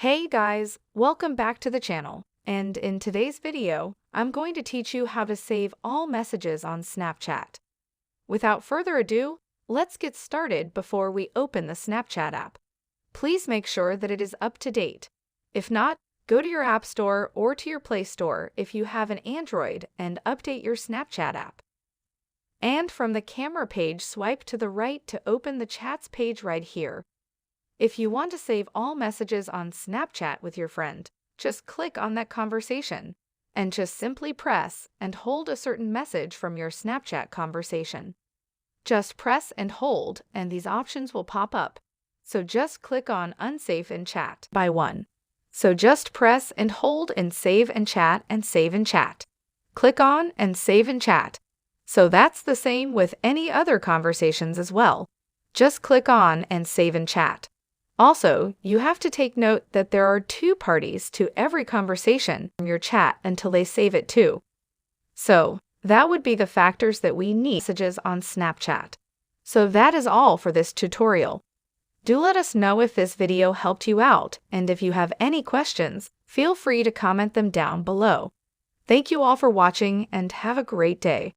Hey guys, welcome back to the channel. And in today's video, I'm going to teach you how to save all messages on Snapchat. Without further ado, let's get started before we open the Snapchat app. Please make sure that it is up to date. If not, go to your App Store or to your Play Store if you have an Android and update your Snapchat app. And from the camera page, swipe to the right to open the Chats page right here. If you want to save all messages on Snapchat with your friend, just click on that conversation and just simply press and hold a certain message from your Snapchat conversation. Just press and hold and these options will pop up. So just click on Unsave and Chat by one. So just press and hold and save and chat and save and chat. Click on and save and chat. So that's the same with any other conversations as well. Just click on and save and chat. Also, you have to take note that there are two parties to every conversation from your chat until they save it too. So, that would be the factors that we need messages on Snapchat. So that is all for this tutorial. Do let us know if this video helped you out, and if you have any questions, feel free to comment them down below. Thank you all for watching and have a great day.